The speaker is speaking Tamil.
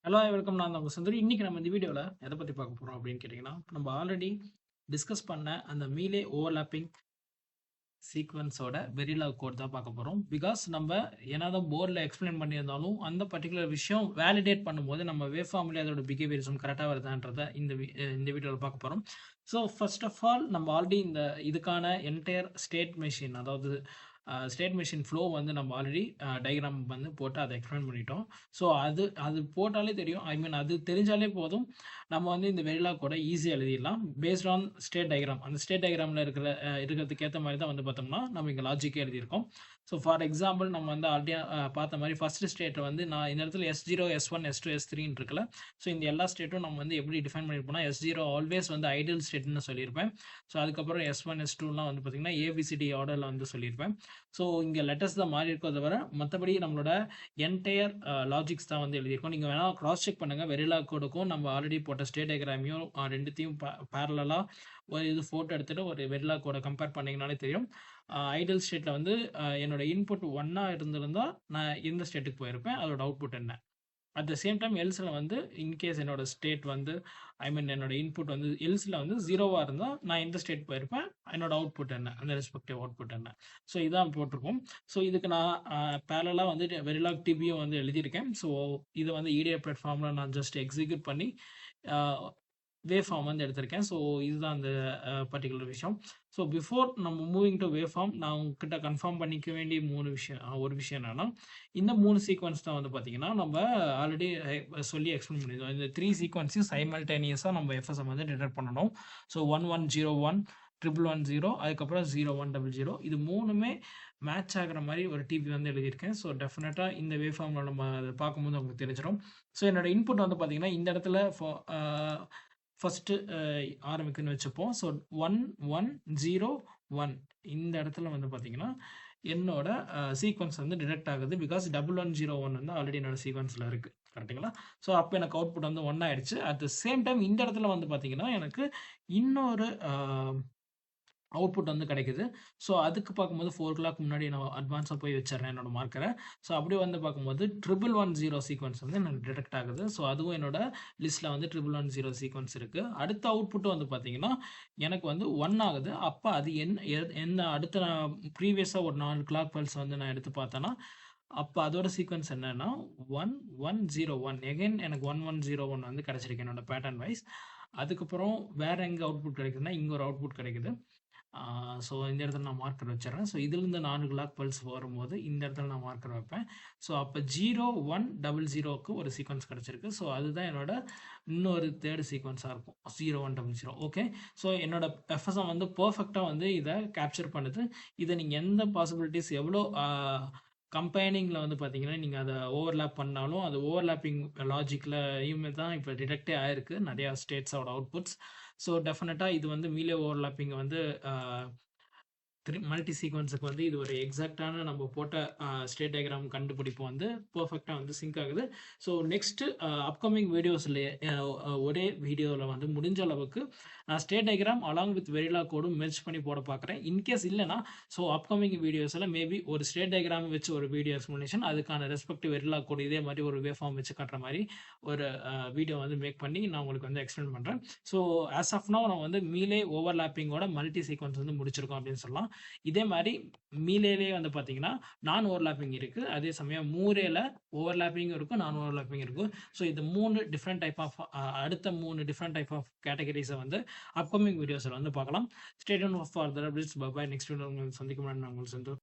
Hello welcome. நான் தான் உங்க சுந்தரி. இன்னைக்கு நம்ம இந்த வீடியோவில் எதை பற்றி பார்க்க போகிறோம் அப்படின்னு கேட்டிங்கன்னா, நம்ம ஆல்ரெடி டிஸ்கஸ் பண்ண அந்த மீலே ஓவர்லாப்பிங் சீக்வன்ஸோட வெரிலாக் கோட் தான் பார்க்க போகிறோம். பிகாஸ் நம்ம என்னதான் போர்டில் எக்ஸ்பிளைன் பண்ணியிருந்தாலும் அந்த பர்டிகுலர் விஷயம் வேலிடேட் பண்ணும்போது நம்ம வேவ் ஃபார்ம்லேயே அதோட பிஹேவியரிசம் கரெக்டாக வருதான்றதை இந்த வீடியோவில் பார்க்க போகிறோம். ஸோ ஃபர்ஸ்ட் ஆஃப் ஆல் நம்ம ஆல்ரெடி இதுக்கான என்டையர் ஸ்டேட் மெஷின், அதாவது ஸ்டேட் மெஷின் ஃப்ளோ வந்து நம்ம ஆல்ரெடி டயக்ராம் வந்து போட்டு அதை எக்ஸ்பிளைன் பண்ணிட்டோம். ஸோ அது போட்டாலே தெரியும், ஐ மீன் அது தெரிஞ்சாலே போதும், நம்ம வந்து இந்த வெரிலாக் கூட ஈஸியாக எழுதிடலாம் பேஸ்ட் ஆன் ஸ்டேட் டயக்ராம். அந்த ஸ்டேட் டயக்ராமில் இருக்கிறதுக்கு ஏற்ற மாதிரி தான் வந்து பார்த்தோம்னா நம்ம இங்கே லாஜிக்கே எழுதியிருக்கோம். ஸோ ஃபார் எக்ஸாம்பிள் நம்ம வந்து ஆல்ரெடி பார்த்த மாதிரி ஃபர்ஸ்ட் ஸ்டேட்டை வந்து நான் இந்த இடத்துல S0, S1, S2, S3 இருக்குல்ல. ஸோ இந்த எல்லா ஸ்டேட்டும் நம்ம வந்து எப்படி டிஃபைன் பண்ணியிருப்போம்னா, S0 ஆல்வேஸ் வந்து ஐடியல் ஸ்டேட்னு சொல்லியிருப்பேன். ஸோ அதுக்கப்புறம் S1, S2லாம் வந்து பார்த்தீங்கன்னா ABCD ஆர்டரில் வந்து சொல்லியிருப்பேன். ஸோ இங்கே லெட்டர்ஸ் தான் மாறி இருக்கோ தவிர மற்றபடி நம்மளோட என்டையர் லாஜிக்ஸ் தான் வந்து எழுதியிருக்கோம். நீங்கள் வேணால் க்ராஸ் செக் பண்ணுங்கள். வெரிலாக் கோடுக்கும் நம்ம ஆல்ரெடி போட்ட ஸ்டேட் டயக்ராமையும் ரெண்டுத்தையும் பேரலாக ஒரு ஃபோட்டோ எடுத்துகிட்டு ஒரு வெரிலாக் கோடை கம்பேர் பண்ணிங்கனாலே தெரியும். ஐடியல் ஸ்டேட்டில் வந்து என்னோட இன்புட் 1 இருந்திருந்தால் நான் எந்த ஸ்டேட்டுக்கு போயிருப்பேன், அதோட அவுட்புட் என்ன. அட் த சேம் டைம் எல்ஸில் வந்து இன்கேஸ் என்னோட ஸ்டேட் வந்து என்னோட இன்புட் வந்து எல்ஸில் வந்து 0வாக இருந்தால் நான் எந்த ஸ்டேட் போயிருப்பேன், என்னோட அவுட்புட் என்ன, அந்த ரெஸ்பெக்டிவ் அவுட்புட் என்ன. ஸோ இதான் போட்டிருக்கோம். ஸோ இதுக்கு நான் பேரலாக வந்து வெரிலாக் டிபியும் வந்து எழுதியிருக்கேன். ஸோ இதை வந்து EDI பிளாட்ஃபார்மில் நான் ஜஸ்ட் எக்ஸிக்யூட் பண்ணி வேவ் ஃபார்ம் வந்து எடுத்திருக்கேன். ஸோ இதுதான் அந்த பர்டிகுலர் விஷயம். ஸோ பிஃபோர் நம்ம மூவிங் டு வேவ் ஃபார்ம், நான் உங்ககிட்ட கன்ஃபார்ம் பண்ணிக்க வேண்டிய ஒரு விஷயம் என்னன்னா, இந்த 3 சீக்வன்ஸ் தான் வந்து பார்த்தீங்கன்னா நம்ம ஆல்ரெடி சொல்லி எக்ஸ்பிளைன் பண்ணியிருந்தோம். இந்த 3 சீக்வன்ஸையும் சைமல்டேனியஸாக நம்ம FSM வந்து டிடெக்ட் பண்ணணும். ஸோ 1101, 1110, அதுக்கப்புறம் 0100. இது 3மே மேட்ச் ஆகிற மாதிரி ஒரு டிபி வந்து எழுதியிருக்கேன். ஸோ டெஃபினட்டாக இந்த வேவ் ஃபார்மில் நம்ம அதை பார்க்கும்போது உங்களுக்கு தெரிஞ்சிடும். ஸோ என்னோட இன்புட் வந்து பார்த்தீங்கன்னா இந்த இடத்துல ஃபஸ்ட்டு ஆரம்பிக்குன்னு வச்சுப்போம். ஸோ 1101 இந்த இடத்துல வந்து பார்த்தீங்கன்னா என்னோட சீக்வன்ஸ் வந்து டிடெக்ட் ஆகுது. பிகாஸ் 1101 வந்து ஆல்ரெடி என்னோட சீக்வன்ஸில் இருக்குது, கரெக்டுங்களா? ஸோ அப்போ எனக்கு அவுட்புட் வந்து 1 ஆயிடுச்சு. அட் த சேம் டைம் இந்த இடத்துல வந்து பார்த்தீங்கன்னா எனக்கு இன்னொரு அவுட்புட் வந்து கிடைக்குது. ஸோ அதுக்கு பார்க்கும்போது 4 o'clock முன்னாடி நான் அட்வான்ஸாக போய் வச்சிடுறேன் என்னோட மார்க்கரை. ஸோ அப்படியே வந்து பார்க்கும்போது 1110 சீக்வன்ஸ் வந்து எனக்கு டிடெக்ட் ஆகுது. ஸோ அதுவும் என்னோட லிஸ்ட்டில் வந்து 1110 சீக்வன்ஸ் இருக்குது. அடுத்த அவுட்புட்டு வந்து பார்த்தீங்கன்னா எனக்கு வந்து 1 ஆகுது. அப்போ அது என்ன அடுத்த ப்ரீவியஸாக ஒரு 4 clock pulse வந்து நான் எடுத்து பார்த்தேன்னா, அப்போ அதோட சீக்வன்ஸ் என்னன்னா 1101. எகைன் எனக்கு 1101 வந்து கிடச்சிருக்கு என்னோட பேட்டர்ன் வைஸ். அதுக்கப்புறம் வேறு எங்கே அவுட்புட் கிடைக்குதுன்னா இங்கே ஒரு அவுட்புட் கிடைக்குது. ஸோ இந்த இடத்துல நான் மார்க்கர் வச்சிடறேன். ஸோ இதுலேருந்து 4 clock pulse வரும்போது இந்த இடத்துல நான் மார்க்கர் வைப்பேன். ஸோ அப்போ 0100க்கு ஒரு சீக்வன்ஸ் கிடச்சிருக்கு. ஸோ அதுதான் என்னோட இன்னொரு தேர்ட் சீக்வன்ஸாக இருக்கும் 0100. ஓகே. ஸோ என்னோட FSM வந்து பர்ஃபெக்டாக வந்து இதை கேப்சர் பண்ணுது. இதை நீங்கள் எந்த பாசிபிலிட்டிஸ் எவ்வளோ கம்பைனிங்கில் வந்து பார்த்தீங்கன்னா நீங்கள் அதை ஓவர்லேப் பண்ணாலும் அது ஓவர்லேப்பிங் லாஜிக்கில் தான் இப்போ டிடெக்டே ஆயிருக்கு நிறையா ஸ்டேட்ஸோட அவுட்புட்ஸ். ஸோ டெஃபினட்டாக இது வந்து மீலே ஓவர்லேப்பிங் வந்து மல்டி சீக்வன்ஸுக்கு வந்து இது ஒரு எக்ஸாக்டான நம்ம போட்ட ஸ்டேட் டயக்ராம் கண்டுபிடிப்பு வந்து பர்ஃபெக்டாக வந்து சிங்க் ஆகுது. ஸோ நெக்ஸ்ட்டு அப்கமிங் வீடியோஸில் ஒரே வீடியோவில் வந்து முடிஞ்ச அளவுக்கு நான் state diagram along with Verilog கோடும் மெர்ஜ் பண்ணி போட பார்க்குறேன். இன்கேஸ் இல்லைனா ஸோ அப்கமிங் வீடியோஸில் மேபி ஒரு ஸ்டேட் டயக்ராம் வச்சு ஒரு வீடியோ எக்ஸ்ப்ளனேஷன், அதுக்கான ரெஸ்பெக்டிவ் வெரிலாக் கோடு இதே மாதிரி ஒரு வேவ் ஃபார்ம் வச்சு காட்டுற மாதிரி ஒரு வீடியோ வந்து மேக் பண்ணி நான் உங்களுக்கு வந்து எக்ஸ்பிளைன் பண்ணுறேன். ஸோ ஆஸ் ஆஃப் நவ் நான் வந்து மீலே ஓவர்லாப்பிங்கோட மல்டி சீக்வன்ஸ் வந்து முடிச்சிருக்கோம் அப்படின்னு சொல்லலாம். இதே மாதிரி மீலேலே வந்து பார்த்தீங்கன்னா நான் ஓவர்லாப்பிங் இருக்குது, அதே சமயம் மூரேல ஓவர்லாப்பிங் இருக்கும், நான் ஓவர்லாப்பிங் இருக்கும். ஸோ இது 3 டிஃப்ரெண்ட் டைப் ஆஃப் அடுத்த 3 டிஃப்ரெண்ட் டைப் ஆஃப் கேட்டகரிஸை வந்து அப்கமிங் வீடியோஸில் வந்து பார்க்கலாம். Stay tuned for the updates. Bye bye. Next video உங்களுக்கு சந்திக்கும் நான் உங்களுக்கு